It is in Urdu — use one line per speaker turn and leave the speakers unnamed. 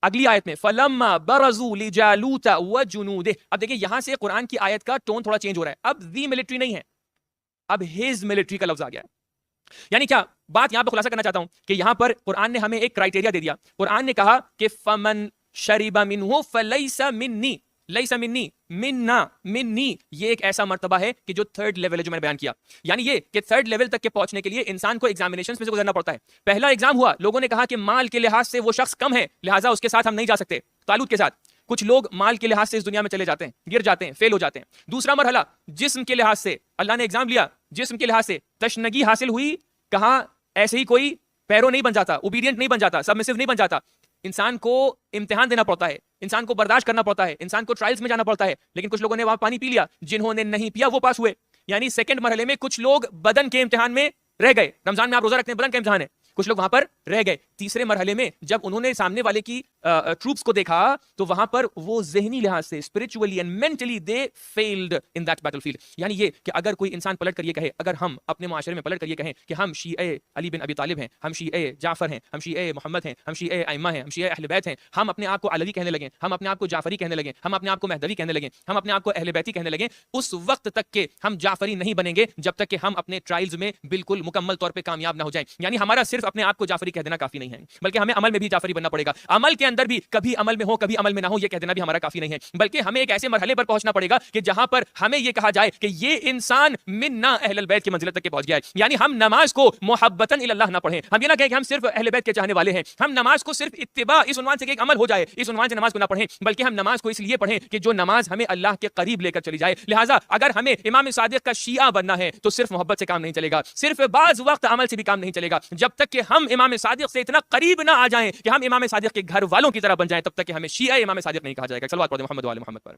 اگلی آیت میں فَلَمَّا بَرَزُوا لِجَالُوتَ وَجُنُودِهِ. اب دیکھیں یہاں سے قرآن کی آیت کا ٹون تھوڑا چینج ہو رہا ہے. اب دی ملٹری نہیں ہے, اب ہز ملٹری کا لفظ آ گیا ہے. یعنی کیا بات یہاں پہ خلاصہ کرنا چاہتا ہوں کہ یہاں پر قرآن نے ہمیں ایک کرائٹیریا دے دیا. قرآن نے کہا کہ فَمَن شَرِبَ مِنْهُ فَلَيْسَ مِنِّي, لیسا منی, منا, منی, یہ ایک ایسا مرتبہ ہے کہ جو تھرڈ لیول ہے جو میں نے بیان کیا. یعنی یہ کہ تھرڈ لیول تک کے پہنچنے کے لیے انسان کو ایگزامینیشنز میں سے گزرنا پڑتا ہے. پہلا ایگزام ہوا, لوگوں نے کہا کہ مال کے لحاظ سے وہ شخص کم ہے, لہٰذا اس کے ساتھ ہم نہیں جا سکتے. طالوت کے ساتھ کچھ لوگ مال کے لحاظ سے اس دنیا میں چلے جاتے ہیں, گر جاتے ہیں, فیل ہو جاتے ہیں. دوسرا مرحلہ جسم کے لحاظ سے, اللہ نے ایگزام لیا, جسم کے لحاظ سے تشنگی حاصل ہوئی, کہاں ایسے ہی کوئی پیرو نہیں بن جاتا, اوبیڈینٹ نہیں بن جاتا, سبمسو نہیں بن جاتا. انسان کو امتحان دینا پڑتا ہے, انسان کو برداشت کرنا پڑتا ہے, انسان کو ٹرائلز میں جانا پڑتا ہے. لیکن کچھ لوگوں نے وہاں پانی پی لیا, جنہوں نے نہیں پیا وہ پاس ہوئے. یعنی سیکنڈ مرحلے میں کچھ لوگ بدن کے امتحان میں رہ گئے. رمضان میں آپ روزہ رکھتے ہیں, بدن کا امتحان ہے, کچھ لوگ وہاں پر رہ گئے. تیسرے مرحلے میں جب انہوں نے سامنے والے کی ٹروپس کو دیکھا تو وہاں پر وہ ذہنی لحاظ سے spiritually and mentally they field in that battle field. یعنی یہ کہ اگر کوئی انسان پلٹ کر یہ کہے, اگر ہم اپنے معاشرے میں پلٹ کر یہ کہیں کہ ہم شیعہ علی بن ابی طالب ہیں, ہم شیعہ جعفر ہیں, ہم شیعہ محمد ہیں, ہم شیعہ ائمہ ہیں, ہم شیعہ اہل بیت ہیں, ہم اپنے آپ کو علوی کہنے لگیں, ہم اپنے آپ کو جعفری کہنے لگیں, ہم اپنے آپ کو مہدوی کہنے لگیں, ہم اپنے آپ کو اہل بیتی کہنے لگیں, اس وقت تک کہ ہم جعفری نہیں بنیں گے جب تک کہ ہم اپنے ٹرائلز میں بالکل مکمل طور پہ کامیاب نہ ہو جائیں. یعنی ہمارا صرف اپنے آپ کو جعفری کہہ دینا کافی نہیں ہے, بلکہ ہمیں عمل میں بھی جعفری بننا پڑے گا. عمل کے اندر بھی کبھی عمل میں ہو کبھی عمل میں نہ ہو یہ کہہ دینا بھی ہمارا کافی نہیں ہے, بلکہ ہمیں ایک ایسے مرحلے پر پہنچنا پڑے گا کہ جہاں پر ہمیں یہ کہا جائے کہ یہ انسان منا اہل البیت کی منزلت تک کے پہنچ گیا ہے. یعنی ہم نماز کو محبتاً الی اللہ نہ پڑھیں, ہم یہ نہ کہیں کہ ہم صرف اہل بیت کے چاہنے والے ہیں. ہم نماز کو صرف اتباع اس عنوان سے کہ ایک عمل ہو جائے, اس عنوان سے نماز کو نہ پڑھیں, بلکہ ہم نماز کو اس لیے پڑھیں کہ جو نماز ہمیں اللہ کے قریب لے کر چلی جائے. لہٰذا اگر ہمیں امام صادق کا شیعہ بننا ہے تو صرف محبت سے کام نہیں چلے گا, صرف بعض وقت عمل سے بھی کام نہیں چلے گا. جب تک کہ ہم امام صادق سے اتنا قریب نہ آ جائیں کہ ہم امام صادق کے گھر والوں کی طرح بن جائیں, تب تک کہ ہمیں شیعہ امام صادق نہیں کہا جائے گا. صلوات پڑھیں محمد و آل محمد پر.